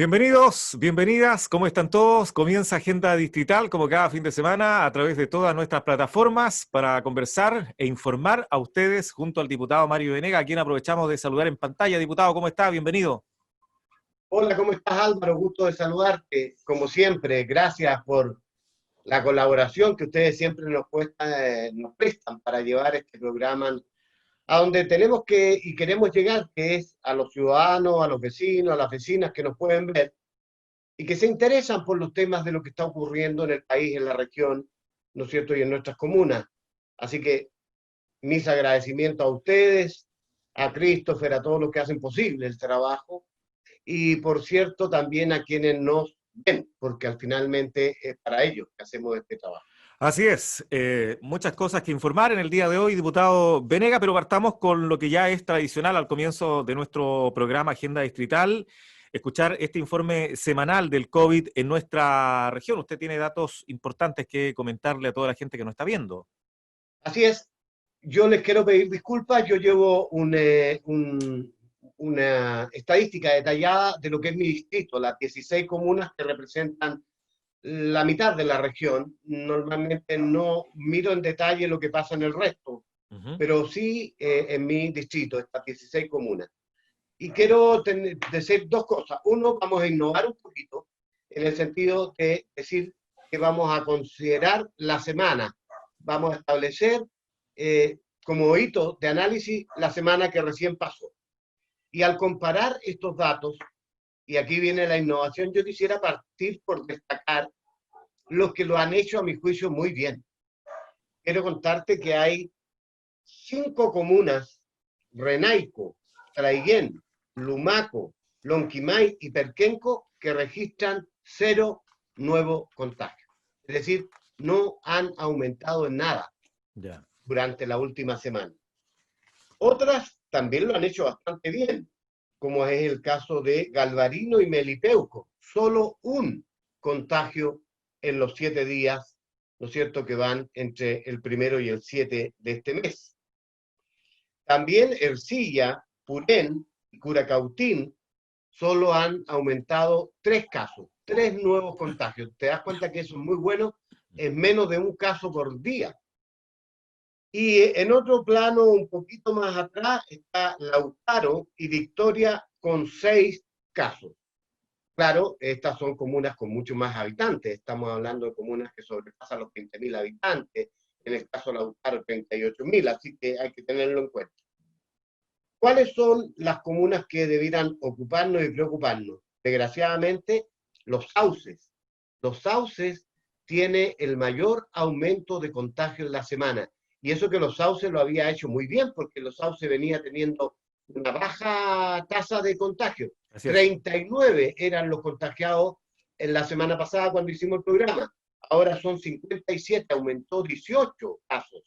Bienvenidos, bienvenidas, ¿cómo están todos? Comienza Agenda Distrital como cada fin de semana a través de todas nuestras plataformas para conversar e informar a ustedes junto al diputado Mario Venega, a quien aprovechamos de saludar en pantalla. Diputado, ¿cómo está? Bienvenido. Hola, ¿cómo estás, Álvaro? Gusto de saludarte. Como siempre, gracias por la colaboración que ustedes siempre nos prestan para llevar este programa a donde tenemos que y queremos llegar, que es a los ciudadanos, a los vecinos, a las vecinas que nos pueden ver y que se interesan por los temas de lo que está ocurriendo en el país, en la región, ¿no es cierto?, y en nuestras comunas. Así que mis agradecimientos a ustedes, a Christopher, a todos los que hacen posible el trabajo y, por cierto, también a quienes nos ven, porque al finalmente es para ellos que hacemos este trabajo. Así es, muchas cosas que informar en el día de hoy, diputado Venega, pero partamos con lo que ya es tradicional al comienzo de nuestro programa Agenda Distrital, escuchar este informe semanal del COVID en nuestra región. Usted tiene datos importantes que comentarle a toda la gente que nos está viendo. Así es, yo les quiero pedir disculpas, yo llevo una estadística detallada de lo que es mi distrito, las 16 comunas que representan la mitad de la región. Normalmente no miro en detalle lo que pasa en el resto, pero sí en mi distrito, estas 16 comunas. Y quiero decir dos cosas. Uno, vamos a innovar un poquito en el sentido de decir que vamos a considerar la semana. Vamos a establecer como hito de análisis la semana que recién pasó. Y al comparar estos datos, y aquí viene la innovación, yo quisiera partir por destacar los que lo han hecho a mi juicio muy bien. Quiero contarte que hay 5 comunas, Renaico, Traiguén, Lumaco, Lonquimay y Perquenco, que registran 0 nuevos contagios. Es decir, no han aumentado en nada durante la última semana. Otras también lo han hecho bastante bien, como es el caso de Galvarino y Melipeuco. Solo un contagio en los 7 días, ¿no es cierto?, que van entre el 1 y el 7 de este mes. También Ercilla, Purén y Curacautín solo han aumentado 3 casos, 3 nuevos contagios. ¿Te das cuenta que eso es muy bueno? Es menos de un caso por día. Y en otro plano, un poquito más atrás, está Lautaro y Victoria con 6 casos. Claro, estas son comunas con mucho más habitantes. Estamos hablando de comunas que sobrepasan los 20.000 habitantes. En el caso de Lautaro, 38.000, así que hay que tenerlo en cuenta. ¿Cuáles son las comunas que debieran ocuparnos y preocuparnos? Desgraciadamente, los sauces. Los sauces tienen el mayor aumento de contagio en la semana. Y eso que los sauces lo había hecho muy bien, porque los sauces venía teniendo una baja tasa de contagio. 39 eran los contagiados en la semana pasada cuando hicimos el programa. Ahora son 57, aumentó 18 casos.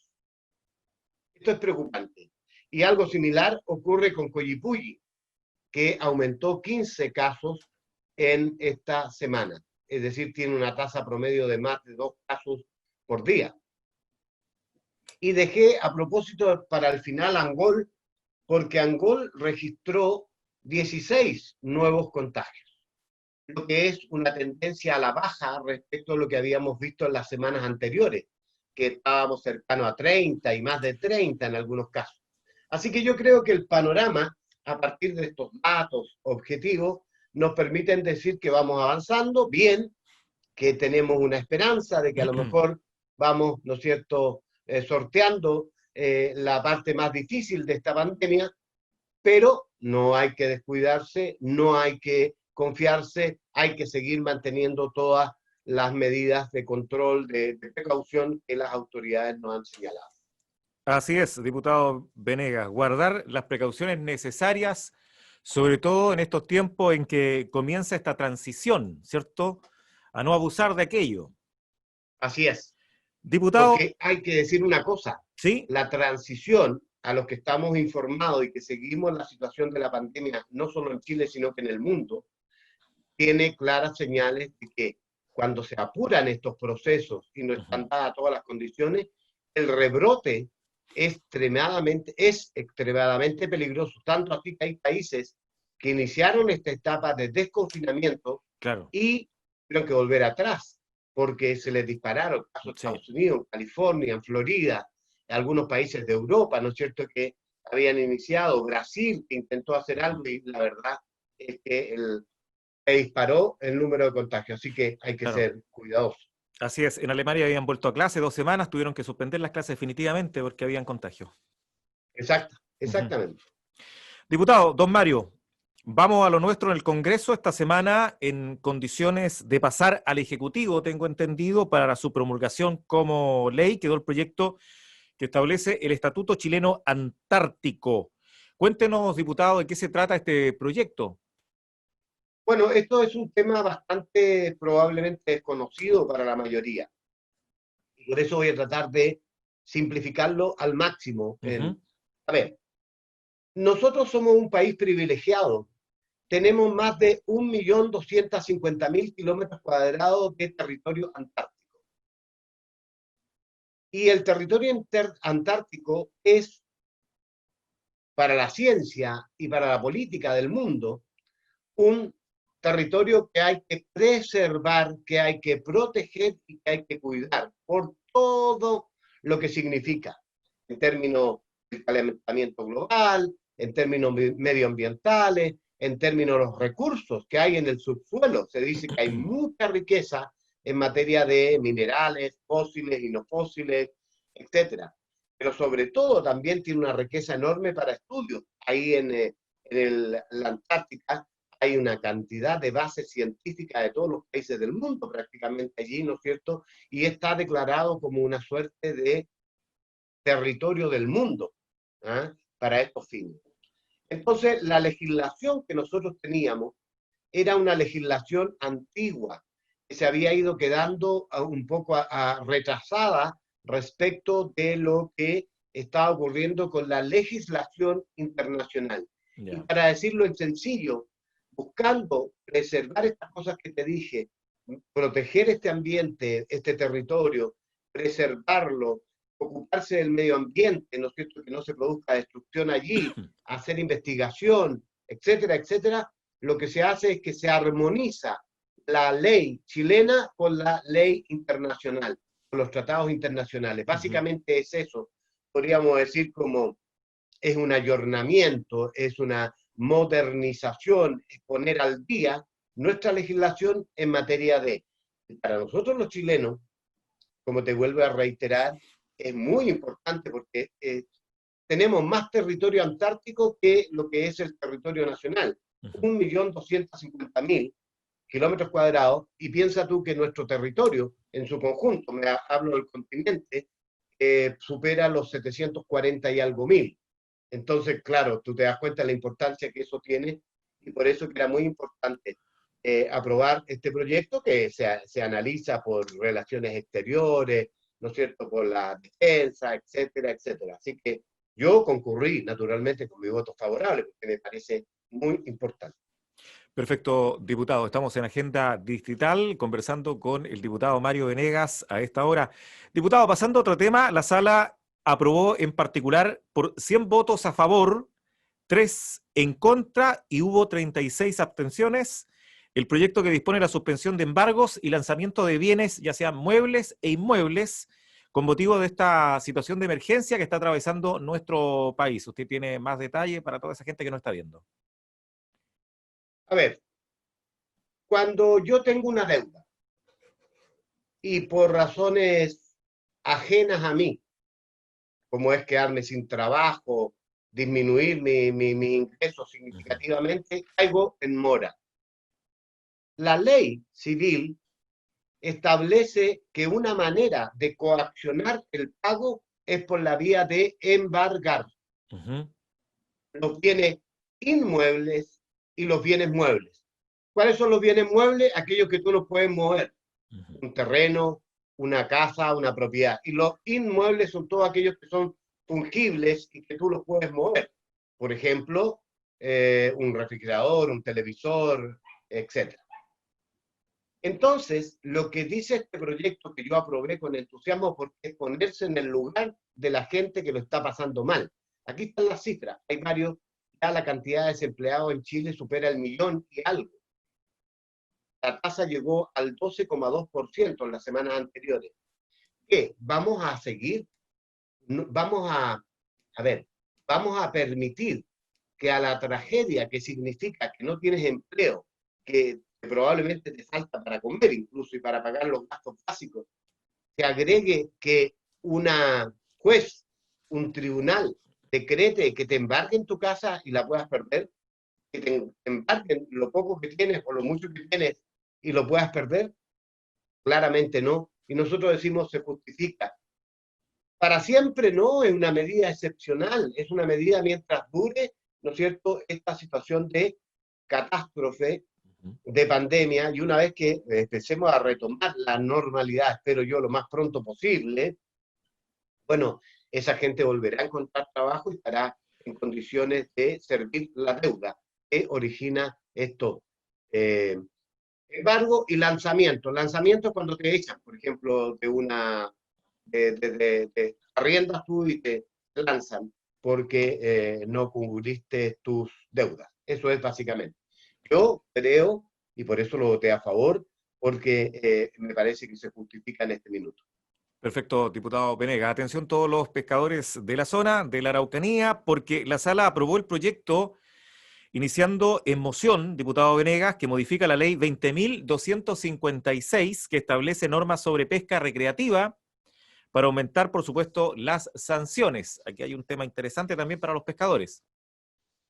Esto es preocupante. Y algo similar ocurre con Collipulli, que aumentó 15 casos en esta semana. Es decir, tiene una tasa promedio de más de 2 casos por día. Y dejé a propósito para el final Angol, porque Angol registró 16 nuevos contagios, lo que es una tendencia a la baja respecto a lo que habíamos visto en las semanas anteriores, que estábamos cercanos a 30 y más de 30 en algunos casos. Así que yo creo que el panorama, a partir de estos datos objetivos, nos permiten decir que vamos avanzando bien, que tenemos una esperanza de que a lo mejor vamos, ¿no es cierto?, sorteando la parte más difícil de esta pandemia, pero no hay que descuidarse, no hay que confiarse, hay que seguir manteniendo todas las medidas de control, de precaución que las autoridades nos han señalado. Así es, diputado Venegas, guardar las precauciones necesarias, sobre todo en estos tiempos en que comienza esta transición, ¿cierto? A no abusar de aquello. Así es. Diputado, Porque hay que decir una cosa, ¿sí? la transición a los que estamos informados y que seguimos la situación de la pandemia, no solo en Chile, sino que en el mundo, tiene claras señales de que cuando se apuran estos procesos y no están dadas todas las condiciones, el rebrote es extremadamente peligroso, tanto así que hay países que iniciaron esta etapa de desconfinamiento Claro, y tuvieron que volver atrás, porque se les dispararon, caso de sí. Estados Unidos, en California, en Florida, en algunos países de Europa, ¿no es cierto?, que habían iniciado, Brasil, que intentó hacer algo y la verdad es que se disparó el número de contagios, así que hay que Claro. ser cuidadosos. Así es, en Alemania habían vuelto a clase 2 semanas, tuvieron que suspender las clases definitivamente porque habían contagio. Ujú. Exactamente. Diputado, don Mario, vamos a lo nuestro en el Congreso esta semana en condiciones de pasar al Ejecutivo, tengo entendido, para su promulgación como ley. Quedó el proyecto que establece el Estatuto Chileno Antártico. Cuéntenos, diputado, de qué se trata este proyecto. Bueno, esto es un tema bastante probablemente desconocido para la mayoría, y por eso voy a tratar de simplificarlo al máximo. Ujú. A ver, nosotros somos un país privilegiado. Tenemos más de 1.250.000 kilómetros cuadrados de territorio antártico. Y el territorio antártico es, para la ciencia y para la política del mundo, un territorio que hay que preservar, que hay que proteger y que hay que cuidar por todo lo que significa en términos del calentamiento global, en términos medioambientales, en términos de los recursos que hay en el subsuelo. Se dice que hay mucha riqueza en materia de minerales, fósiles y no fósiles, etcétera. Pero sobre todo también tiene una riqueza enorme para estudios. Ahí la Antártica hay una cantidad de bases científicas de todos los países del mundo prácticamente allí, ¿no es cierto? Y está declarado como una suerte de territorio del mundo, ¿eh?, para estos fines. Entonces, la legislación que nosotros teníamos era una legislación antigua, que se había ido quedando un poco retrasada respecto de lo que estaba ocurriendo con la legislación internacional. Y Ya. para decirlo en sencillo, buscando preservar estas cosas que te dije, proteger este ambiente, este territorio, preservarlo, ocuparse del medio ambiente, ¿no es cierto?, que no se produzca destrucción allí, hacer investigación, etcétera, etcétera, lo que se hace es que se armoniza la ley chilena con la ley internacional, con los tratados internacionales. Básicamente es eso, podríamos decir como es un ayornamiento, es una modernización, es poner al día nuestra legislación en materia de. Para nosotros los chilenos, como te vuelvo a reiterar, es muy importante porque tenemos más territorio antártico que lo que es el territorio nacional. Ujú. 1.250.000 kilómetros cuadrados, y piensa tú que nuestro territorio en su conjunto, hablo del continente, supera los 740 y algo mil. Entonces, claro, tú te das cuenta de la importancia que eso tiene, y por eso que era muy importante aprobar este proyecto que se analiza por relaciones exteriores, ¿no es cierto?, por la defensa, etcétera, etcétera. Así que yo concurrí naturalmente con mi voto favorable porque me parece muy importante. Perfecto, diputado. Estamos en Agenda Distrital conversando con el diputado Mario Venegas a esta hora. Diputado, pasando a otro tema, la sala aprobó en particular por 100 votos a favor, 3 en contra y hubo 36 abstenciones. El proyecto que dispone la suspensión de embargos y lanzamiento de bienes, ya sean muebles e inmuebles, con motivo de esta situación de emergencia que está atravesando nuestro país. Usted tiene más detalle para toda esa gente que no está viendo. A ver, cuando yo tengo una deuda y por razones ajenas a mí, como es quedarme sin trabajo, disminuir mi ingresos Ujú. significativamente, caigo en mora. La ley civil establece que una manera de coaccionar el pago es por la vía de embargar Ujú. los bienes inmuebles y los bienes muebles. ¿Cuáles son los bienes muebles? Aquellos que tú no puedes mover. Ujú. Un terreno, una casa, una propiedad. Y los inmuebles son todos aquellos que son fungibles y que tú los puedes mover. Por ejemplo, un refrigerador, un televisor, etc. Entonces, lo que dice este proyecto que yo aprobé con entusiasmo porque es ponerse en el lugar de la gente que lo está pasando mal. Aquí están las cifras. Hay ya la cantidad de desempleados en Chile supera el 1.000.000 y algo. La tasa llegó al 12,2% en las semanas anteriores. ¿Qué? ¿Vamos a seguir? Vamos a ver, vamos a permitir que a la tragedia que significa que no tienes empleo, que probablemente te falta para comer incluso y para pagar los gastos básicos, se agregue que una juez, un tribunal, decrete que te embarguen tu casa y la puedas perder, que te embarguen lo poco que tienes o lo mucho que tienes y lo puedas perder? Claramente no. Y nosotros decimos se justifica. Para siempre no, es una medida excepcional, es una medida mientras dure, ¿no es cierto?, esta situación de catástrofe, de pandemia, y una vez que empecemos a retomar la normalidad, espero yo, lo más pronto posible, bueno, esa gente volverá a encontrar trabajo y estará en condiciones de servir la deuda que origina esto. Embargo y lanzamiento. Lanzamiento cuando te echan, por ejemplo, de una de arriendas tú y te lanzan porque no cubriste tus deudas. Eso es básicamente. Yo creo, y por eso lo voté a favor, porque me parece que se justifica en este minuto. Perfecto, diputado Venegas. Atención todos los pescadores de la zona, de la Araucanía, porque la sala aprobó el proyecto iniciando en moción, diputado Venegas, que modifica la ley 20.256, que establece normas sobre pesca recreativa para aumentar, por supuesto, las sanciones. Aquí hay un tema interesante también para los pescadores.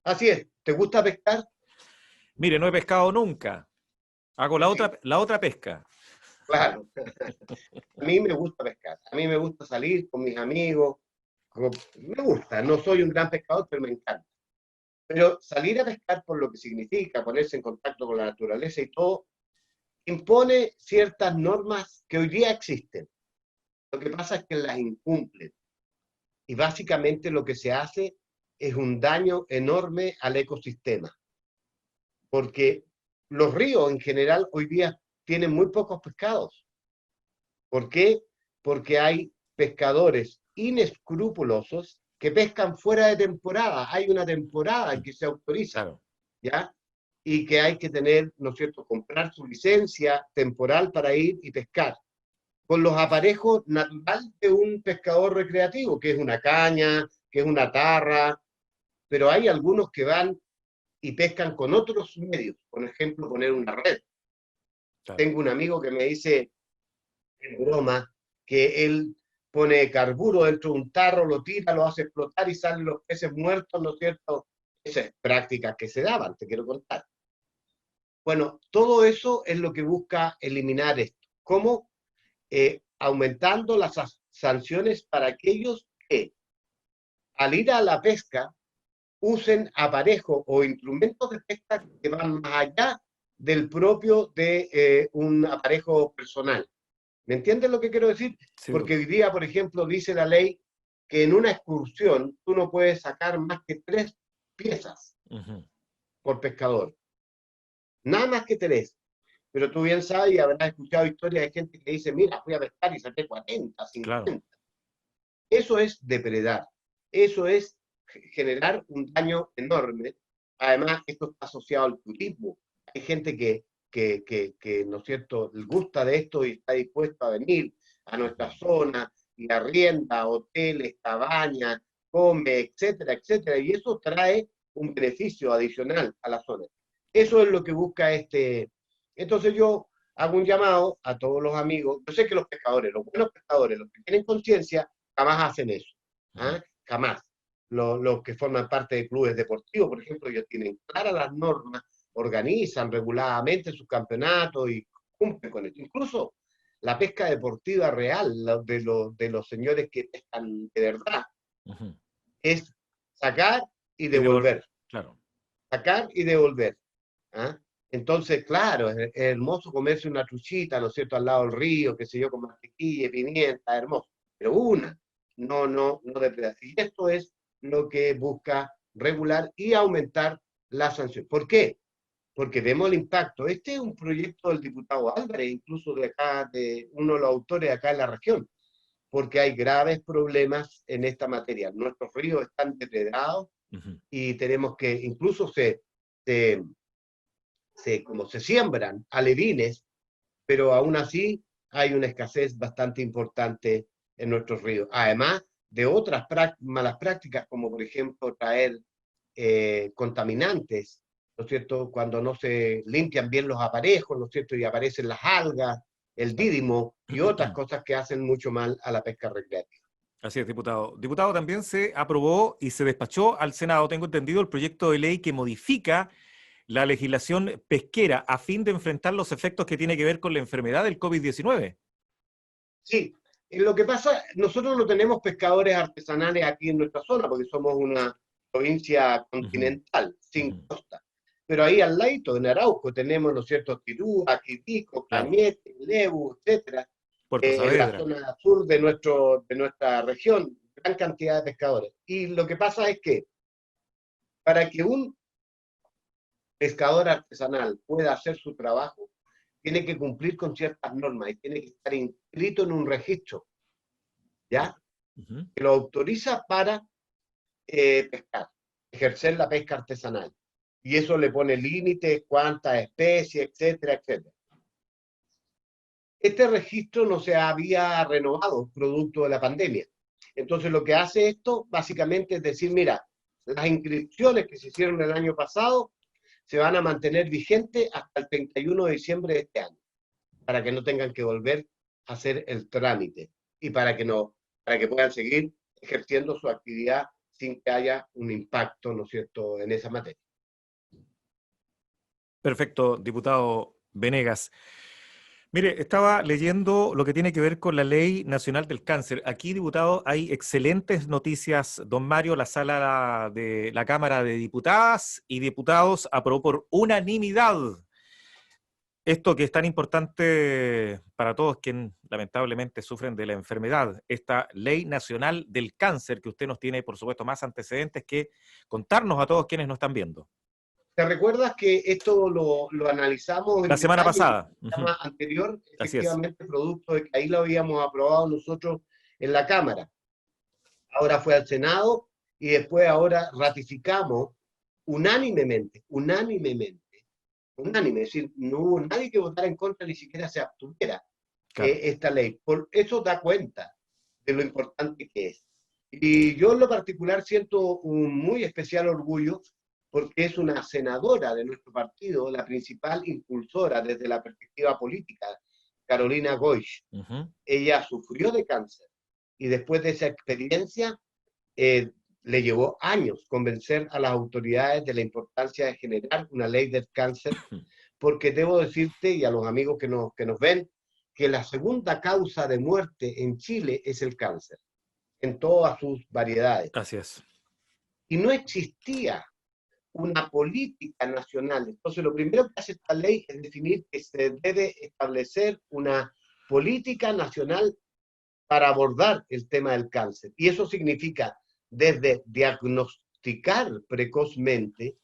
Así es. ¿Te gusta pescar? Mire, no he pescado nunca. Hago la Sí, otra pesca. claro. A mí me gusta pescar. A mí me gusta salir con mis amigos. Me gusta. No soy un gran pescador, pero me encanta. Pero salir a pescar por lo que significa, ponerse en contacto con la naturaleza y todo, impone ciertas normas que hoy día existen. Lo que pasa es que las incumplen. Y básicamente lo que se hace es un daño enorme al ecosistema. Porque los ríos en general hoy día tienen muy pocos pescados. ¿Por qué? Porque hay pescadores inescrupulosos que pescan fuera de temporada. Hay una temporada en que se autoriza, Claro. ¿ya? Y que hay que tener, ¿no es cierto?, comprar su licencia temporal para ir y pescar, con los aparejos naturales de un pescador recreativo, que es una caña, que es una tarra, pero hay algunos que van y pescan con otros medios, por ejemplo, poner una red. Claro. Tengo un amigo que me dice, en broma, que él pone carburo dentro de un tarro, lo tira, lo hace explotar y salen los peces muertos, ¿no es cierto? Esas prácticas que se daban, te quiero contar. Bueno, todo eso es lo que busca eliminar esto. ¿Cómo? Aumentando las sanciones para aquellos que, al ir a la pesca, usen aparejos o instrumentos de pesca que van más allá del propio de un aparejo personal. ¿Me entiendes lo que quiero decir? Sí, Porque hoy día, por ejemplo, dice la ley que en una excursión tú no puedes sacar más que 3 piezas por pescador. Nada más que 3. Pero tú bien sabes y habrás escuchado historias de gente que dice, mira, fui a pescar y saqué 40, claro. 50. Eso es depredar. Eso es generar un daño enorme. Además, esto está asociado al turismo. Hay gente que, ¿no es cierto?, le gusta de esto y está dispuesto a venir a nuestra zona y arrienda hoteles, cabañas, come, etcétera, etcétera. Y eso trae un beneficio adicional a la zona. Eso es lo que busca este. Entonces yo hago un llamado a todos los amigos. Yo sé que los pescadores, los buenos pescadores, los que tienen conciencia, jamás hacen eso. ¿Ah? Jamás. Los que forman parte de clubes deportivos, por ejemplo, ellos tienen claras las normas, organizan reguladamente sus campeonatos y cumplen con esto. Incluso la pesca deportiva real de los señores que pescan de verdad es sacar y Y devolver. claro. Sacar y devolver. ¿Ah? Entonces, claro, es hermoso comerse una truchita, ¿no es cierto?, al lado del río, qué sé yo, con mantequilla, pimienta, hermoso. Pero una, no depredar. Y esto es lo que busca regular y aumentar la sanción. ¿Por qué? Porque vemos el impacto. Este es un proyecto del diputado Álvarez, incluso de acá, de uno de los autores acá en la región, porque hay graves problemas en esta materia. Nuestros ríos están depredados, Ujú. y tenemos que, incluso como se siembran alevines, pero aún así hay una escasez bastante importante en nuestros ríos. Además de otras malas prácticas, como por ejemplo traer contaminantes, ¿no es cierto? Cuando no se limpian bien los aparejos, ¿no es cierto? Y aparecen las algas, el Claro. dídimo y otras cosas que hacen mucho mal a la pesca recreativa. Así es, diputado. Diputado, también se aprobó y se despachó al Senado, tengo entendido, el proyecto de ley que modifica la legislación pesquera a fin de enfrentar los efectos que tiene que ver con la enfermedad del COVID-19. Sí, lo que pasa, nosotros no tenemos pescadores artesanales aquí en nuestra zona, porque somos una provincia Ujú, continental, sin ujú. costa. Pero ahí al ladito, en Arauco, tenemos, ¿no es cierto?, Tirúa, Quitico, Claro. Cañete, Lebu, etcétera, Puerto en la Saavedra. zona sur de nuestra región, gran cantidad de pescadores. Y lo que pasa es que para que un pescador artesanal pueda hacer su trabajo, tiene que cumplir con ciertas normas y tiene que estar inscrito en un registro, ¿ya? Ujú. Que lo autoriza para pescar, ejercer la pesca artesanal. Y eso le pone límites, cuántas especies, etcétera, etcétera. Este registro no se había renovado producto de la pandemia. Entonces lo que hace esto básicamente es decir, mira, las inscripciones que se hicieron el año pasado se van a mantener vigentes hasta el 31 de diciembre de este año, para que no tengan que volver a hacer el trámite y para que puedan seguir ejerciendo su actividad sin que haya un impacto, ¿no es cierto?, en esa materia. Perfecto, diputado Venegas. Mire, estaba leyendo lo que tiene que ver con la Ley Nacional del Cáncer. Aquí, diputado, hay excelentes noticias. Don Mario, la sala de la Cámara de Diputadas y Diputados aprobó por unanimidad esto que es tan importante para todos quienes lamentablemente sufren de la enfermedad, esta Ley Nacional del Cáncer, que usted nos tiene, por supuesto, más antecedentes que contarnos a todos quienes nos están viendo. ¿Te recuerdas que esto lo analizamos La en semana detalle en el pasada. Ujú. programa anterior? Así es. Efectivamente, producto de que ahí lo habíamos aprobado nosotros en la Cámara. Ahora fue al Senado y después ahora ratificamos unánimemente, unánime, es decir, no hubo nadie que votara en contra, ni siquiera se abstuviera Claro. esta ley. Por eso da cuenta de lo importante que es. Y yo en lo particular siento un muy especial orgullo porque es una senadora de nuestro partido, la principal impulsora desde la perspectiva política, Carolina Goich. Ujú. Ella sufrió de cáncer y después de esa experiencia eh, le llevó años convencer a las autoridades de la importancia de generar una ley del cáncer, porque debo decirte y a los amigos que nos ven, que la segunda causa de muerte en Chile es el cáncer, en todas sus variedades. Así es. Y no existía una política nacional. Entonces, lo primero que hace esta ley es definir que se debe establecer una política nacional para abordar el tema del cáncer. Y eso significa desde diagnosticar precozmente,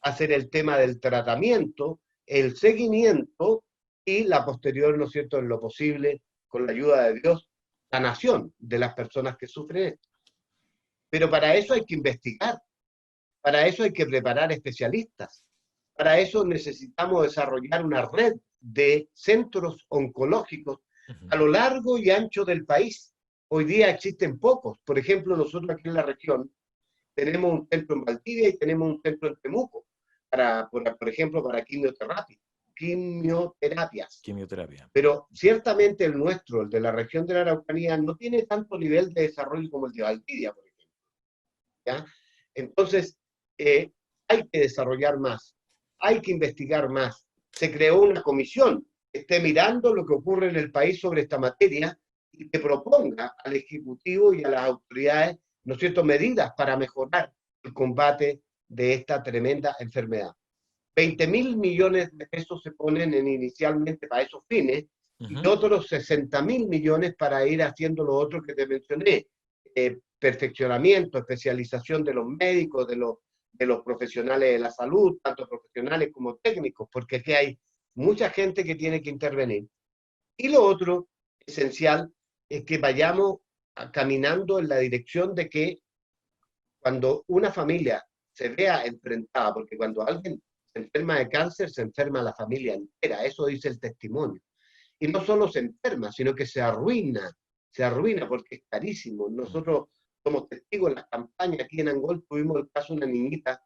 hacer el tema del tratamiento, el seguimiento y la posterior, ¿no es cierto?, en lo posible, con la ayuda de Dios, sanación de las personas que sufren esto. Pero para eso hay que investigar, para eso hay que preparar especialistas, para eso necesitamos desarrollar una red de centros oncológicos Ujú. a lo largo y ancho del país. Hoy día existen pocos. Por ejemplo, nosotros aquí en la región tenemos un centro en Valdivia y tenemos un centro en Temuco, por ejemplo, para quimioterapias. Quimioterapia. Pero ciertamente el nuestro, el de la región de la Araucanía, no tiene tanto nivel de desarrollo como el de Valdivia, por ejemplo. ¿Ya? Entonces, hay que desarrollar más, hay que investigar más. Se creó una comisión que esté mirando lo que ocurre en el país sobre esta materia y que proponga al Ejecutivo y a las autoridades, ¿no es cierto?, medidas para mejorar el combate de esta tremenda enfermedad. 20.000 millones de pesos se ponen inicialmente para esos fines y Ujú. otros 60.000 millones para ir haciendo lo otro que te mencioné, perfeccionamiento, especialización de los médicos, de los profesionales de la salud, tanto profesionales como técnicos, porque aquí hay mucha gente que tiene que intervenir. Y lo otro esencial es que vayamos caminando en la dirección de que cuando una familia se vea enfrentada, porque cuando alguien se enferma de cáncer, se enferma la familia entera, eso dice el testimonio. Y no solo se enferma, sino que se arruina porque es carísimo. Nosotros somos testigos en las campañas, aquí en Angol tuvimos el caso de una niñita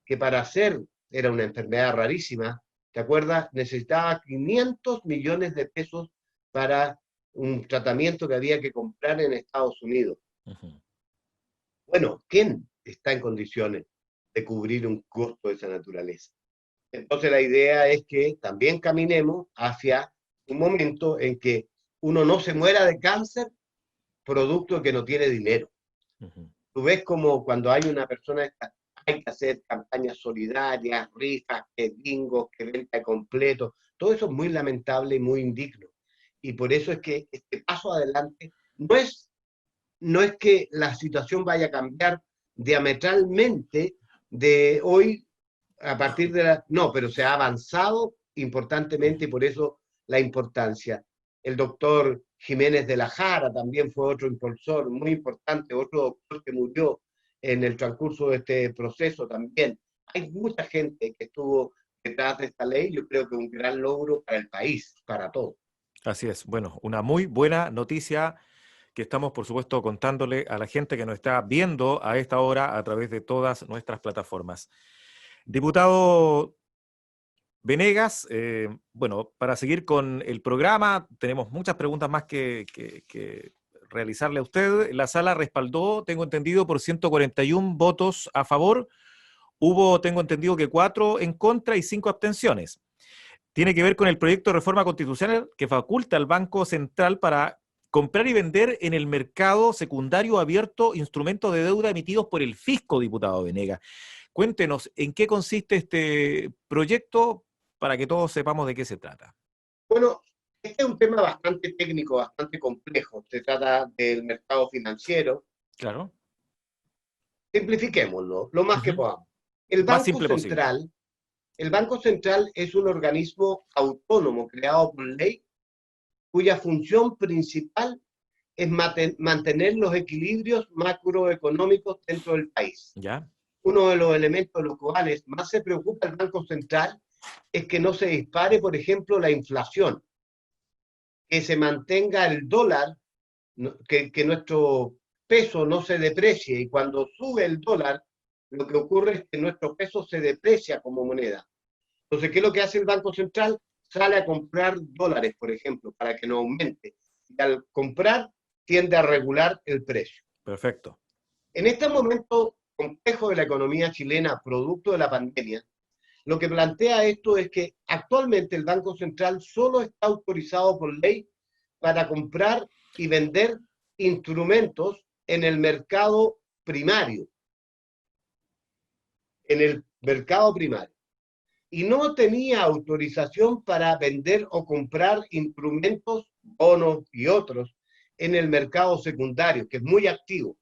que para hacer, era una enfermedad rarísima, ¿te acuerdas? Necesitaba 500 millones de pesos para un tratamiento que había que comprar en Estados Unidos. Ujú. Bueno, ¿quién está en condiciones de cubrir un costo de esa naturaleza? Entonces la idea es que también caminemos hacia un momento en que uno no se muera de cáncer producto de que no tiene dinero. Ujú. Tú ves como cuando hay una persona, hay que hacer campañas solidarias, rifas, que bingos, que venta de completo, todo eso es muy lamentable y muy indigno. Y por eso es que este paso adelante no es que la situación vaya a cambiar diametralmente de hoy a partir de la... No, pero se ha avanzado importantemente y por eso la importancia. El doctor Jiménez de la Jara también fue otro impulsor muy importante, otro doctor que murió en el transcurso de este proceso también. Hay mucha gente que estuvo detrás de esta ley, yo creo que un gran logro para el país, para todos. Así es. Bueno, una muy buena noticia que estamos, por supuesto, contándole a la gente que nos está viendo a esta hora a través de todas nuestras plataformas. Diputado Venegas, bueno, para seguir con el programa, tenemos muchas preguntas más que realizarle a usted. La sala respaldó, tengo entendido, por 141 votos a favor. Hubo, tengo entendido, que 4 en contra y 5 abstenciones. Tiene que ver con el proyecto de reforma constitucional que faculta al Banco Central para comprar y vender en el mercado secundario abierto instrumentos de deuda emitidos por el fisco, diputado Venegas. Cuéntenos en qué consiste este proyecto para que todos sepamos de qué se trata. Bueno, este es un tema bastante técnico, bastante complejo. Se trata del mercado financiero. Claro. Simplifiquémoslo lo más que Ujú. podamos. El Más Banco simple posible. Central, el Banco Central es un organismo autónomo creado por ley cuya función principal es mantener los equilibrios macroeconómicos dentro del país. ¿Ya? Uno de los elementos de los cuales más se preocupa el Banco Central es que no se dispare, por ejemplo, la inflación, que se mantenga el dólar, que nuestro peso no se deprecie y cuando sube el dólar, lo que ocurre es que nuestro peso se deprecia como moneda. Entonces, ¿qué es lo que hace el Banco Central? Sale a comprar dólares, por ejemplo, para que no aumente. Y al comprar, tiende a regular el precio. Perfecto. En este momento complejo de la economía chilena, producto de la pandemia, lo que plantea esto es que actualmente el Banco Central solo está autorizado por ley para comprar y vender instrumentos en el mercado primario, en el mercado primario. Y no tenía autorización para vender o comprar instrumentos, bonos y otros en el mercado secundario, que es muy activo.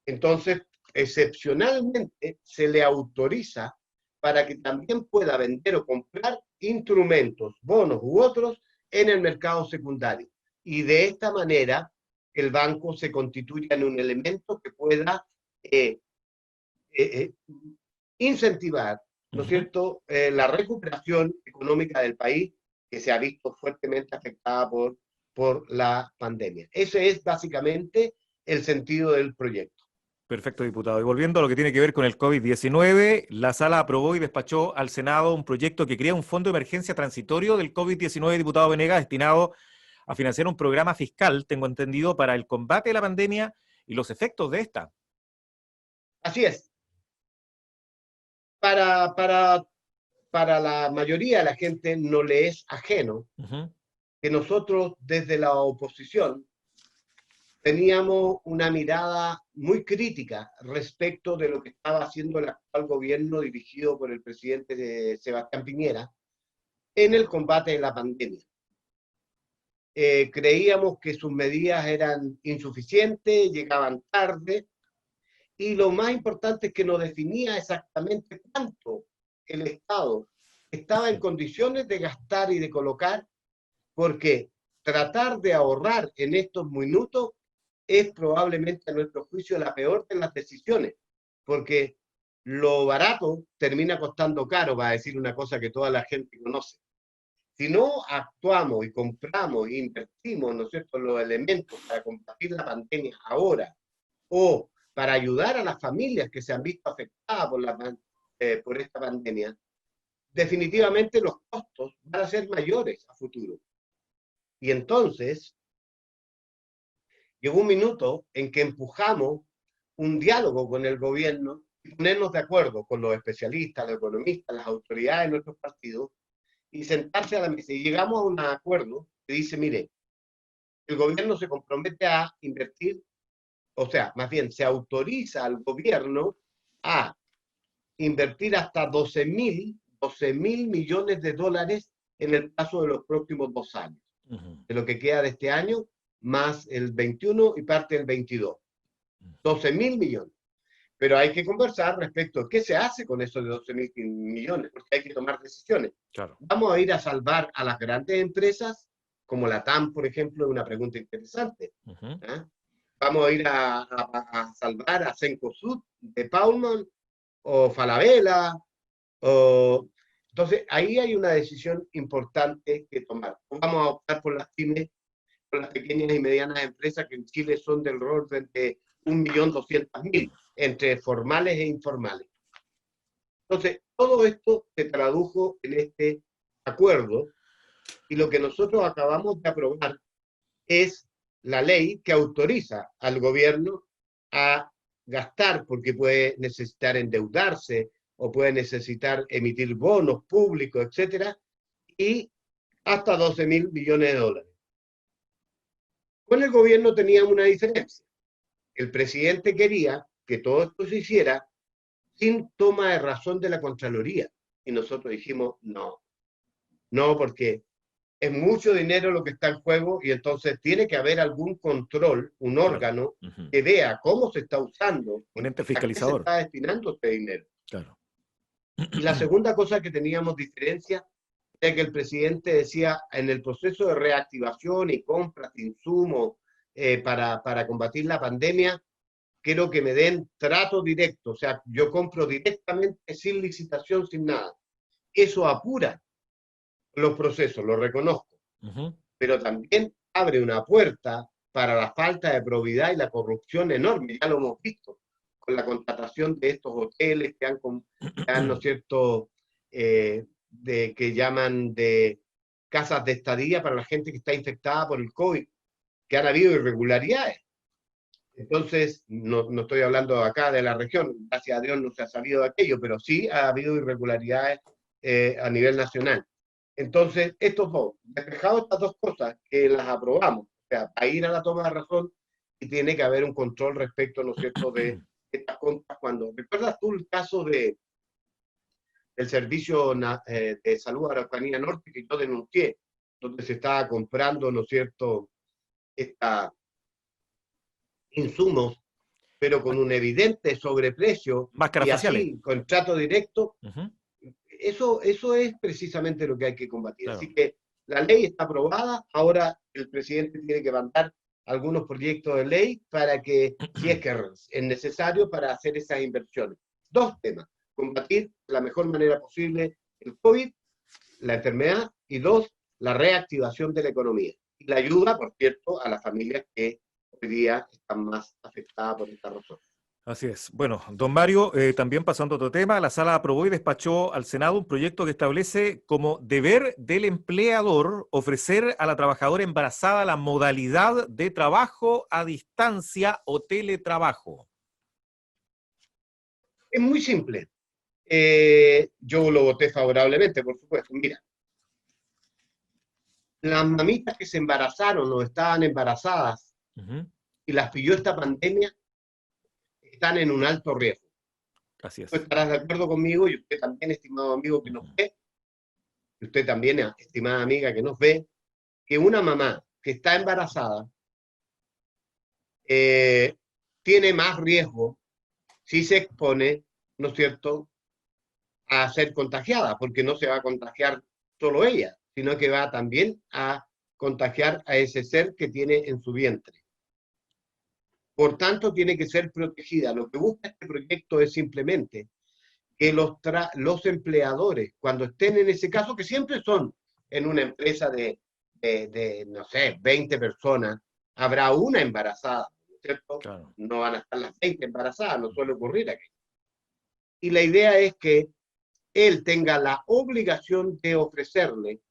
Entonces, excepcionalmente, se le autoriza para que también pueda vender o comprar instrumentos, bonos u otros en el mercado secundario. Y de esta manera, el banco se constituye en un elemento que pueda eh, eh, incentivar, ¿no es Ujú. cierto?, la recuperación económica del país que se ha visto fuertemente afectada por la pandemia. Ese es básicamente el sentido del proyecto. Perfecto, diputado. Y volviendo a lo que tiene que ver con el COVID-19, la sala aprobó y despachó al Senado un proyecto que crea un fondo de emergencia transitorio del COVID-19, diputado Venegas, destinado a financiar un programa fiscal, tengo entendido, para el combate de la pandemia y los efectos de esta. Así es. Para, para, para la mayoría de la gente no le es ajeno Ujú. que nosotros desde la oposición teníamos una mirada muy crítica respecto de lo que estaba haciendo el actual gobierno dirigido por el presidente Sebastián Piñera en el combate de la pandemia. Creíamos que sus medidas eran insuficientes, llegaban tarde, y lo más importante es que no definía exactamente cuánto el Estado estaba en condiciones de gastar y de colocar, porque tratar de ahorrar en estos minutos es probablemente a nuestro juicio la peor de las decisiones, porque lo barato termina costando caro, para decir una cosa que toda la gente conoce. Si no actuamos y compramos e invertimos, ¿no es cierto?, los elementos para combatir la pandemia ahora, o para ayudar a las familias que se han visto afectadas por esta pandemia, definitivamente los costos van a ser mayores a futuro. Y entonces, llegó un minuto en que empujamos un diálogo con el gobierno y ponernos de acuerdo con los especialistas, los economistas, las autoridades de nuestros partidos, y sentarse a la mesa. Y llegamos a un acuerdo que dice, mire, el gobierno se compromete a invertir, o sea, más bien se autoriza al gobierno a invertir hasta 12.000 millones de dólares en el plazo de los próximos 2 años. De lo que queda de este año, más el 21 y parte del 22. 12.000 millones. Pero hay que conversar respecto a qué se hace con esos de 12.000 millones, porque hay que tomar decisiones. Claro. ¿Vamos a ir a salvar a las grandes empresas, como la TAM, por ejemplo? Es una pregunta interesante. ¿Eh? ¿Vamos a ir a salvar a Cencosud de Paulman o Falabella? Entonces, ahí hay una decisión importante que tomar. Vamos a optar por las pymes, por las pequeñas y medianas empresas que en Chile son del orden de 1.200.000, entre formales e informales. Entonces, todo esto se tradujo en este acuerdo y lo que nosotros acabamos de aprobar es la ley que autoriza al gobierno a gastar, porque puede necesitar endeudarse o puede necesitar emitir bonos públicos, etcétera, y hasta 12.000 millones de dólares. Con el gobierno teníamos una diferencia. El presidente quería que todo esto se hiciera sin toma de razón de la Contraloría. Y nosotros dijimos, no, porque es mucho dinero lo que está en juego y entonces tiene que haber algún control, un órgano que vea cómo se está usando, un ente a qué se fiscalizador. está destinando este dinero. Claro. Y la segunda cosa que teníamos diferencia era que el presidente decía, en el proceso de reactivación y compras de insumos para combatir la pandemia, quiero que me den trato directo, o sea, yo compro directamente sin licitación, sin nada. Eso apura los procesos, lo reconozco, pero también abre una puerta para la falta de probidad y la corrupción enorme, ya lo hemos visto, con la contratación de estos hoteles que han ¿no es cierto?, que llaman de casas de estadía para la gente que está infectada por el COVID, que han habido irregularidades. Entonces, no estoy hablando acá de la región, gracias a Dios no se ha salido de aquello, pero sí ha habido irregularidades a nivel nacional. Entonces, despejado estas dos cosas que las aprobamos, o sea, a ir a la toma de razón y tiene que haber un control respecto, ¿no es cierto?, de estas compras. ¿Recuerdas tú el caso del Servicio de Salud Araucanía Norte que yo denuncié, donde se estaba comprando, ¿no es cierto?, insumos, pero con un evidente sobreprecio Máscaras y faciales. así, contrato directo? Eso es precisamente lo que hay que combatir. Claro. Así que la ley está aprobada, ahora el presidente tiene que mandar algunos proyectos de ley para que, si es que es necesario, para hacer esas inversiones. 2 temas: combatir de la mejor manera posible el COVID, la enfermedad, y 2, la reactivación de la economía. Y la ayuda, por cierto, a las familias que hoy día están más afectadas por esta razón. Así es. Bueno, don Mario, también pasando a otro tema, la Sala aprobó y despachó al Senado un proyecto que establece como deber del empleador ofrecer a la trabajadora embarazada la modalidad de trabajo a distancia o teletrabajo. Es muy simple. Yo lo voté favorablemente, por supuesto. Mira, las mamitas que se embarazaron o estaban embarazadas y las pilló esta pandemia están en un alto riesgo. Así es. Tú estarás de acuerdo conmigo, y usted también, estimado amigo que nos ve, y usted también, estimada amiga que nos ve, que una mamá que está embarazada tiene más riesgo si se expone, ¿no es cierto?, a ser contagiada, porque no se va a contagiar solo ella, sino que va también a contagiar a ese ser que tiene en su vientre. Por tanto, tiene que ser protegida. Lo que busca este proyecto es simplemente que los empleadores, cuando estén en ese caso, que siempre son en una empresa no sé, 20 personas, habrá una embarazada, ¿no es cierto? Claro. No van a estar las 20 embarazadas, no suele ocurrir aquí. Y la idea es que él tenga la obligación de ofrecerle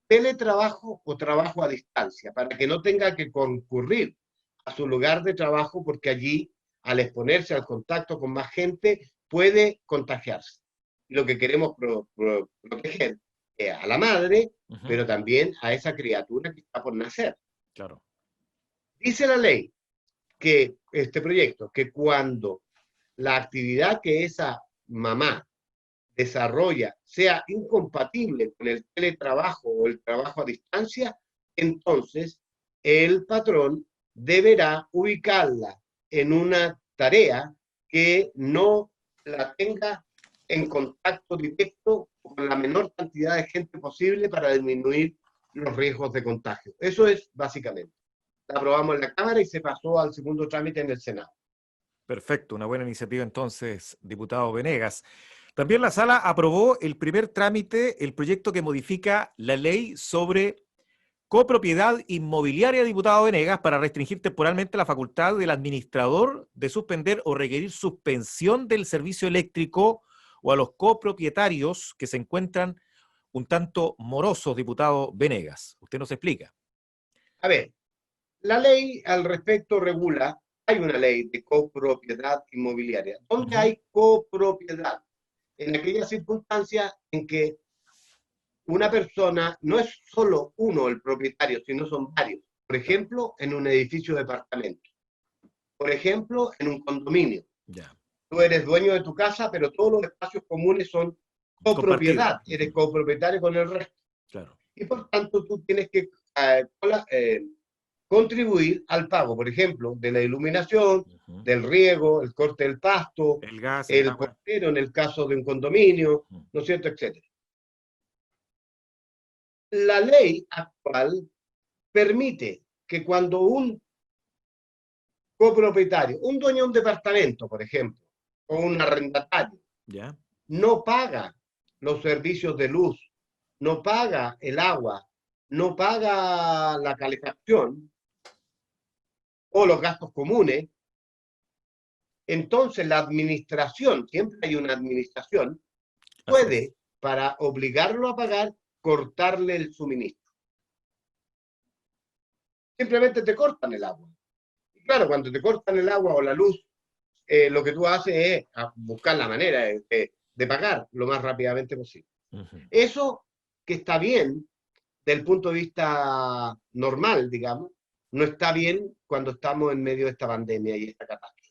teletrabajo o trabajo a distancia, para que no tenga que concurrir a su lugar de trabajo, porque allí, al exponerse al contacto con más gente, puede contagiarse. Y lo que queremos proteger es a la madre, pero también a esa criatura que está por nacer. Claro. Dice la ley que este proyecto, que cuando la actividad que esa mamá desarrolla sea incompatible con el teletrabajo o el trabajo a distancia, entonces el patrón deberá ubicarla en una tarea que no la tenga en contacto directo con la menor cantidad de gente posible para disminuir los riesgos de contagio. Eso es básicamente. La aprobamos en la Cámara y se pasó al segundo trámite en el Senado. Perfecto, una buena iniciativa entonces, diputado Venegas. También la sala aprobó el primer trámite, el proyecto que modifica la ley sobre copropiedad inmobiliaria, diputado Venegas, para restringir temporalmente la facultad del administrador de suspender o requerir suspensión del servicio eléctrico o a los copropietarios que se encuentran un tanto morosos, diputado Venegas. Usted nos explica. A ver, la ley al respecto regula, hay una ley de copropiedad inmobiliaria, donde hay copropiedad en aquellas circunstancias en que una persona no es solo uno el propietario, sino son varios. Por ejemplo, en un edificio de departamento. Por ejemplo, en un condominio. Ya. Tú eres dueño de tu casa, pero todos los espacios comunes son copropiedad. Eres copropietario con el resto. Claro. Y por tanto, tú tienes que contribuir al pago, por ejemplo, de la iluminación, del riego, el corte del pasto, el gas, el portero en el caso de un condominio, ¿no es cierto?, etcétera. La ley actual permite que cuando un copropietario, un dueño de un departamento, por ejemplo, o un arrendatario, ¿ya?, no paga los servicios de luz, no paga el agua, no paga la calefacción o los gastos comunes, entonces la administración, siempre hay una administración, puede, para obligarlo a pagar, cortarle el suministro. Simplemente te cortan el agua. Y claro, cuando te cortan el agua o la luz, lo que tú haces es buscar la manera de pagar lo más rápidamente posible. Eso que está bien del punto de vista normal, digamos, no está bien cuando estamos en medio de esta pandemia y esta catástrofe.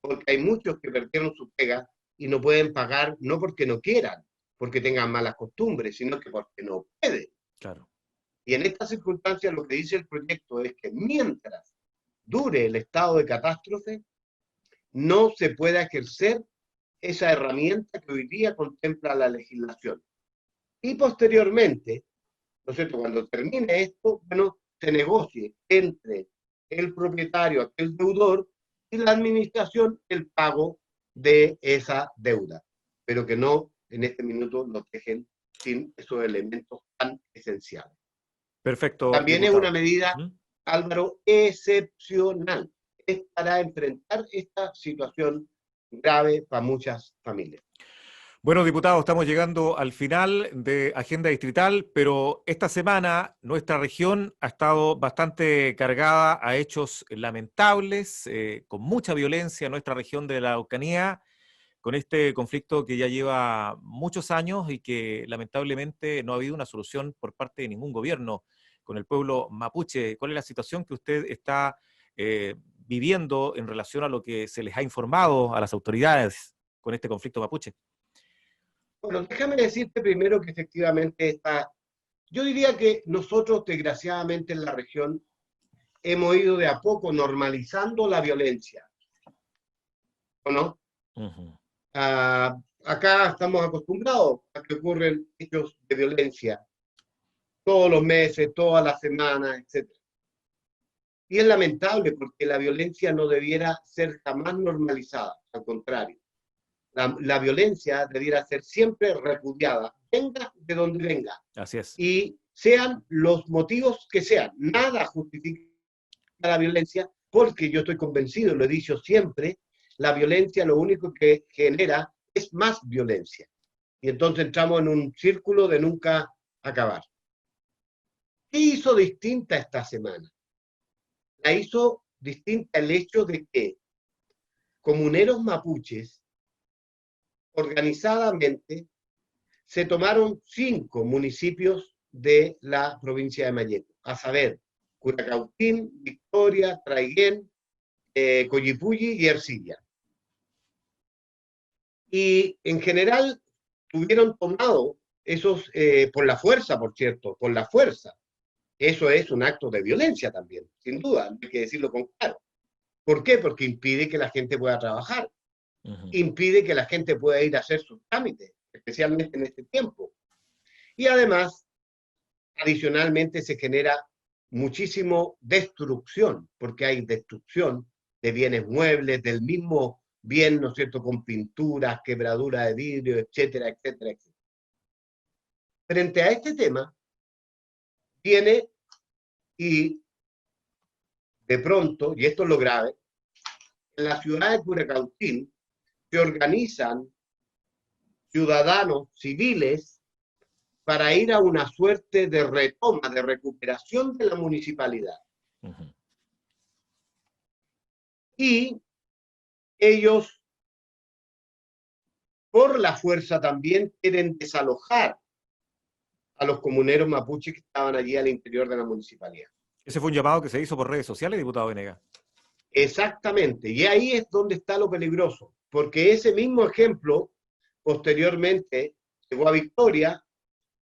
Porque hay muchos que perdieron su pega y no pueden pagar, no porque no quieran, porque tengan malas costumbres, sino que porque no pueden. Claro. Y en estas circunstancias lo que dice el proyecto es que mientras dure el estado de catástrofe, no se pueda ejercer esa herramienta que hoy día contempla la legislación. Y posteriormente, ¿no es cierto?, cuando termine esto, bueno, se negocie entre el propietario, aquel deudor, y la administración el pago de esa deuda, pero que no en este minuto nos dejen sin esos elementos tan esenciales. Perfecto. También diputado. Es una medida, Álvaro, excepcional. Es para enfrentar esta situación grave para muchas familias. Bueno, diputado, estamos llegando al final de Agenda Distrital, pero esta semana nuestra región ha estado bastante cargada a hechos lamentables, con mucha violencia en nuestra región de la Araucanía, con este conflicto que ya lleva muchos años y que lamentablemente no ha habido una solución por parte de ningún gobierno con el pueblo mapuche. ¿Cuál es la situación que usted está viviendo en relación a lo que se les ha informado a las autoridades con este conflicto mapuche? Bueno, déjame decirte primero que efectivamente yo diría que nosotros, desgraciadamente, en la región hemos ido de a poco normalizando la violencia, ¿o no? Acá estamos acostumbrados a que ocurren hechos de violencia todos los meses, todas las semanas, etc. Y es lamentable porque la violencia no debiera ser jamás normalizada, al contrario. La violencia debiera ser siempre repudiada, venga de donde venga. Así es. Y sean los motivos que sean. Nada justifica la violencia, porque yo estoy convencido, lo he dicho siempre, la violencia lo único que genera es más violencia. Y entonces entramos en un círculo de nunca acabar. ¿Qué hizo distinta esta semana? La hizo distinta el hecho de que comuneros mapuches organizadamente se tomaron 5 municipios de la provincia de Malleco, a saber, Curacautín, Victoria, Traiguén, Coyipulli y Ercilla. Y en general tuvieron tomado esos, por la fuerza, por cierto, por la fuerza. Eso es un acto de violencia también, sin duda, hay que decirlo con claro. ¿Por qué? Porque impide que la gente pueda trabajar, impide que la gente pueda ir a hacer sus trámites, especialmente en este tiempo. Y además, adicionalmente, se genera muchísimo destrucción, porque hay destrucción de bienes muebles, del mismo bien, ¿no es cierto?, con pinturas, quebradura de vidrio, etcétera, etcétera, etcétera. Frente a este tema, viene y de pronto, y esto es lo grave, en la ciudad de Curacautín se organizan ciudadanos civiles para ir a una suerte de retoma, de recuperación de la municipalidad. Y ellos, por la fuerza también, quieren desalojar a los comuneros mapuches que estaban allí al interior de la municipalidad. Ese fue un llamado que se hizo por redes sociales, diputado Venegas. Exactamente, y ahí es donde está lo peligroso, porque ese mismo ejemplo posteriormente llegó a Victoria,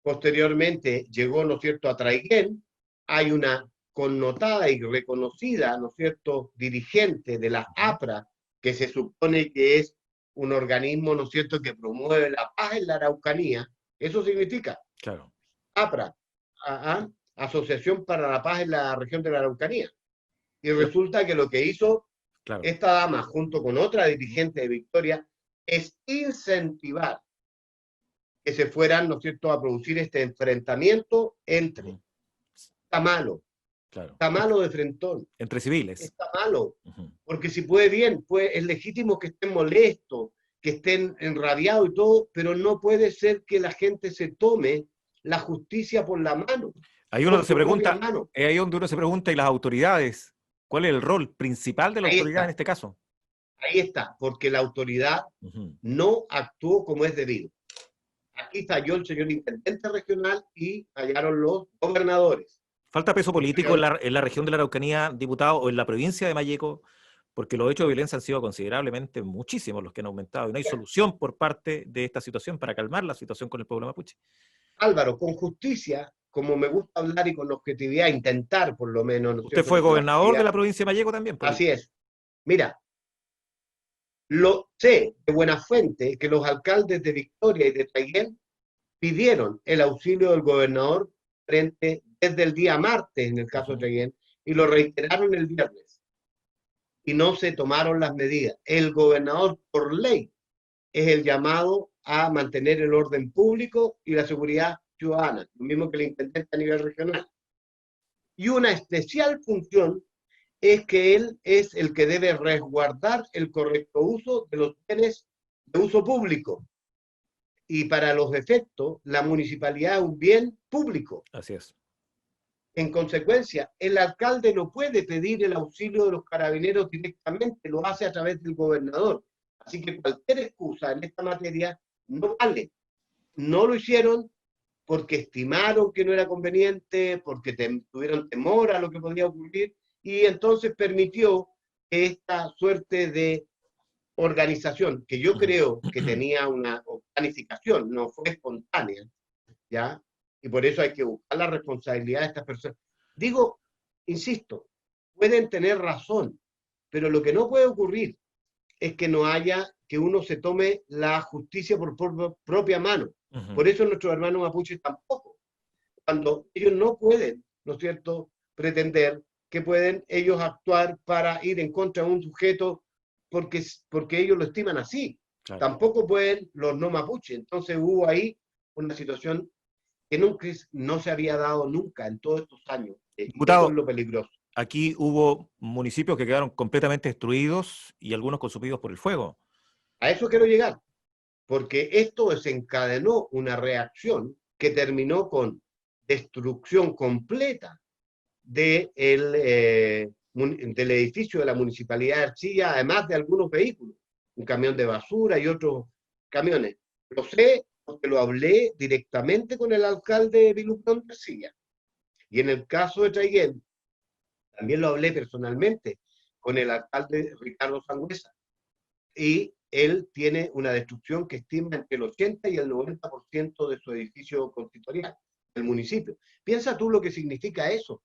posteriormente llegó, ¿no es cierto?, a Traiguén. Hay una connotada y reconocida, ¿no es cierto?, dirigente de la APRA, que se supone que es un organismo, ¿no es cierto?, que promueve la paz en la Araucanía. Eso significa, claro, APRA, Asociación para la Paz en la región de la Araucanía. Y resulta que lo que hizo esta dama, junto con otra dirigente de Victoria, es incentivar que se fueran, ¿no es cierto?, a producir este enfrentamiento entre. Está malo. Está malo de frentón. Entre civiles. Está malo. Porque si puede bien, pues es legítimo que estén molestos, que estén enrabiados y todo, pero no puede ser que la gente se tome la justicia por la mano. Ahí uno se pregunta, es ahí donde uno se pregunta, ¿y las autoridades? ¿Cuál es el rol principal de la autoridad en este caso? Ahí está, porque la autoridad no actuó como es debido. Aquí falló el señor intendente regional y fallaron los gobernadores. ¿Falta peso político en la región de la Araucanía, diputado, o en la provincia de Malleco? Porque los hechos de violencia han sido considerablemente muchísimos los que han aumentado y no hay solución por parte de esta situación para calmar la situación con el pueblo mapuche. Álvaro, con justicia, como me gusta hablar y con objetividad, intentar por lo menos... ¿no? Usted fue gobernador de la provincia de Malleco también. Así es. Mira, lo sé de buena fuente que los alcaldes de Victoria y de Traiguén pidieron el auxilio del gobernador desde el día martes, en el caso de Traiguén, y lo reiteraron el viernes. Y no se tomaron las medidas. El gobernador, por ley, es el llamado a mantener el orden público y la seguridad ciudadana, lo mismo que el intendente a nivel regional. Y una especial función es que él es el que debe resguardar el correcto uso de los bienes de uso público. Y para los efectos, la municipalidad es un bien público. Así es. En consecuencia, el alcalde no puede pedir el auxilio de los carabineros directamente, lo hace a través del gobernador. Así que cualquier excusa en esta materia no vale. No lo hicieron porque estimaron que no era conveniente, porque tuvieron temor a lo que podía ocurrir, y entonces permitió que esta suerte de organización, que yo creo que tenía una planificación, no fue espontánea, ¿ya? Y por eso hay que buscar la responsabilidad de estas personas. Digo, insisto, pueden tener razón, pero lo que no puede ocurrir es que no haya, que uno se tome la justicia por propia mano. Por eso nuestros hermanos mapuches tampoco. Cuando ellos no pueden, ¿no es cierto?, pretender que pueden ellos actuar para ir en contra de un sujeto porque ellos lo estiman así. Claro. Tampoco pueden los no mapuches. Entonces hubo ahí una situación que nunca, no se había dado nunca en todos estos años. Y eso es Diputado, lo peligroso. aquí hubo municipios que quedaron completamente destruidos y algunos consumidos por el fuego. A eso quiero llegar, porque esto desencadenó una reacción que terminó con destrucción completa del edificio de la Municipalidad de Ercilla, además de algunos vehículos, un camión de basura y otros camiones. Lo sé porque lo hablé directamente con el alcalde Vilucón de Ercilla. Y en el caso de Traiguén, también lo hablé personalmente con el alcalde Ricardo Sangüesa. Y él tiene una destrucción que estima entre el 80 y el 90% de su edificio consistorial, del municipio. Piensa tú lo que significa eso.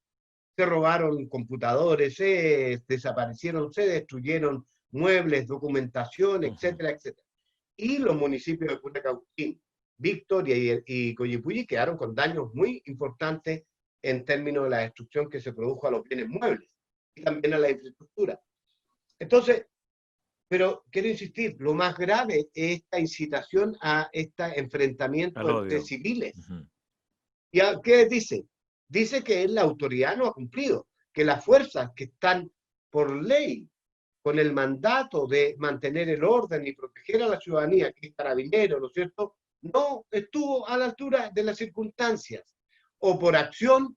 Se robaron computadores, se desaparecieron, se destruyeron muebles, documentación, etcétera, etcétera. Y los municipios de Cunacautín, Victoria y Coyipulli quedaron con daños muy importantes en términos de la destrucción que se produjo a los bienes muebles y también a la infraestructura. Entonces, pero quiero insistir, lo más grave es esta incitación a este enfrentamiento entre civiles. ¿Y qué dice? Dice que la autoridad no ha cumplido, que las fuerzas que están por ley con el mandato de mantener el orden y proteger a la ciudadanía, que es carabinero, ¿no es cierto?, no estuvo a la altura de las circunstancias, o por acción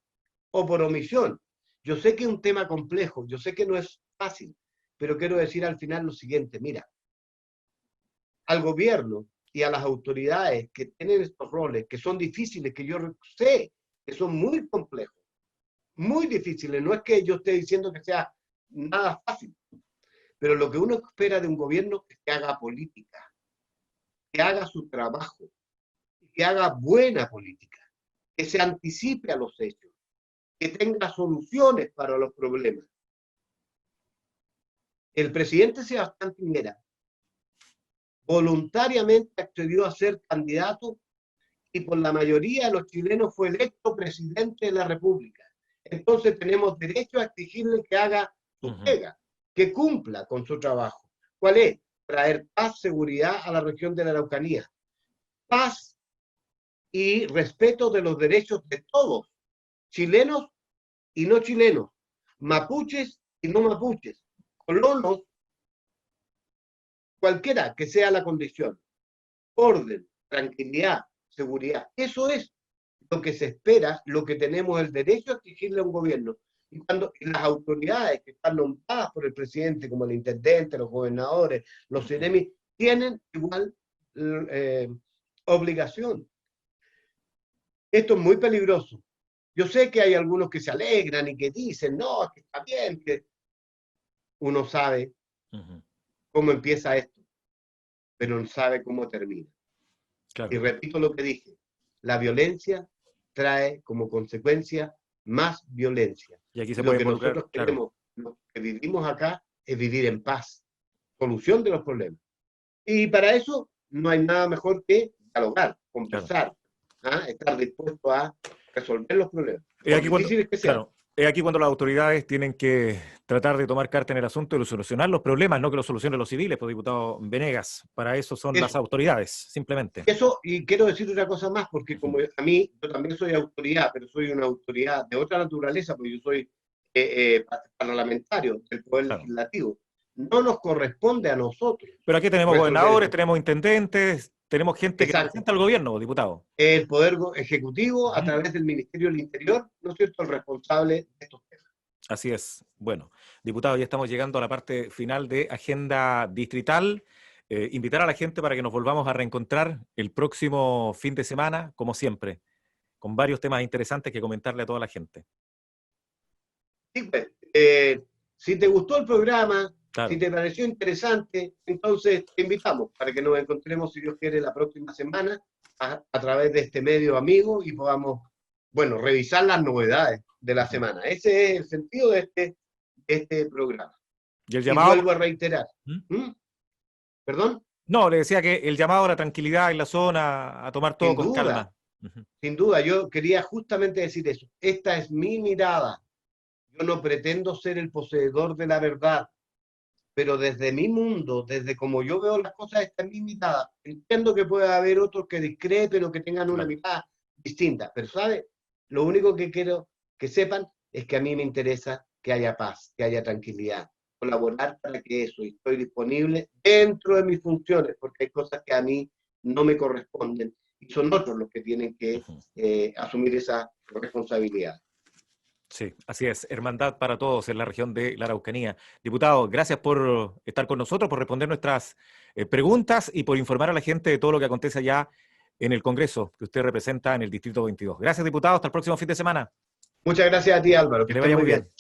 o por omisión. Yo sé que es un tema complejo, yo sé que no es fácil, pero quiero decir al final lo siguiente, mira, al gobierno y a las autoridades que tienen estos roles, que son difíciles, que yo sé que son muy complejos, muy difíciles, no es que yo esté diciendo que sea nada fácil, pero lo que uno espera de un gobierno es que haga política, que haga su trabajo, que haga buena política, que se anticipe a los hechos, que tenga soluciones para los problemas. El presidente Sebastián Piñera voluntariamente accedió a ser candidato y por la mayoría de los chilenos fue electo presidente de la República. Entonces tenemos derecho a exigirle que haga su pega, que cumpla con su trabajo. ¿Cuál es? Traer paz, seguridad a la región de la Araucanía. Paz y respeto de los derechos de todos, chilenos y no chilenos, mapuches y no mapuches, colonos, cualquiera que sea la condición. Orden, tranquilidad, seguridad. Eso es lo que se espera, lo que tenemos el derecho a exigirle a un gobierno. Y cuando las autoridades que están nombradas por el presidente, como el intendente, los gobernadores, los CEREMI, tienen igual obligación. Esto es muy peligroso. Yo sé que hay algunos que se alegran y que dicen, no, que está bien, que uno sabe cómo empieza esto, pero no sabe cómo termina. Claro. Y repito lo que dije, la violencia trae como consecuencia más violencia. Y aquí se lo puede que involucrar, nosotros queremos, lo que vivimos acá, es vivir en paz, solución de los problemas. Y para eso no hay nada mejor que dialogar, conversar, estar dispuesto a resolver los problemas. Por difíciles que sean. Claro, es aquí cuando las autoridades tienen que tratar de tomar carta en el asunto y solucionar los problemas, no que los solucionen los civiles, pues, diputado Venegas. Para eso son las autoridades, simplemente. Eso, y quiero decir una cosa más, porque como a mí, yo también soy autoridad, pero soy una autoridad de otra naturaleza, porque yo soy parlamentario del Poder Legislativo. No nos corresponde a nosotros. Pero aquí tenemos gobernadores, tenemos intendentes, tenemos gente que representa al gobierno, diputado. El Poder Ejecutivo, a través del Ministerio del Interior, ¿no es cierto?, el responsable de estos temas. Así es. Bueno, diputado, ya estamos llegando a la parte final de Agenda Distrital. Invitar a la gente para que nos volvamos a reencontrar el próximo fin de semana, como siempre, con varios temas interesantes que comentarle a toda la gente. Sí, pues, si te gustó el programa, si te pareció interesante, entonces te invitamos para que nos encontremos, si Dios quiere, la próxima semana a través de este medio amigo y podamos, bueno, revisar las novedades de la semana. Ese es el sentido de este programa. Y el llamado... vuelvo a reiterar. ¿Perdón? No, le decía que el llamado a la tranquilidad en la zona, a tomar todo con calma. Sin duda, yo quería justamente decir eso. Esta es mi mirada. Yo no pretendo ser el poseedor de la verdad, pero desde mi mundo, desde como yo veo las cosas, esta es mi mirada. Entiendo que puede haber otros que discrepen o que tengan una Claro. mirada distinta, pero ¿sabe? Lo único que quiero que sepan es que a mí me interesa que haya paz, que haya tranquilidad, colaborar para que eso, y estoy disponible dentro de mis funciones, porque hay cosas que a mí no me corresponden y son otros los que tienen que Ujú. asumir esa responsabilidad. Sí, así es. Hermandad para todos en la región de la Araucanía. Diputado, gracias por estar con nosotros, por responder nuestras preguntas y por informar a la gente de todo lo que acontece allá en el Congreso que usted representa en el Distrito 22. Gracias, diputado. Hasta el próximo fin de semana. Muchas gracias a ti, Álvaro, Que que le estés vaya muy muy bien. bien.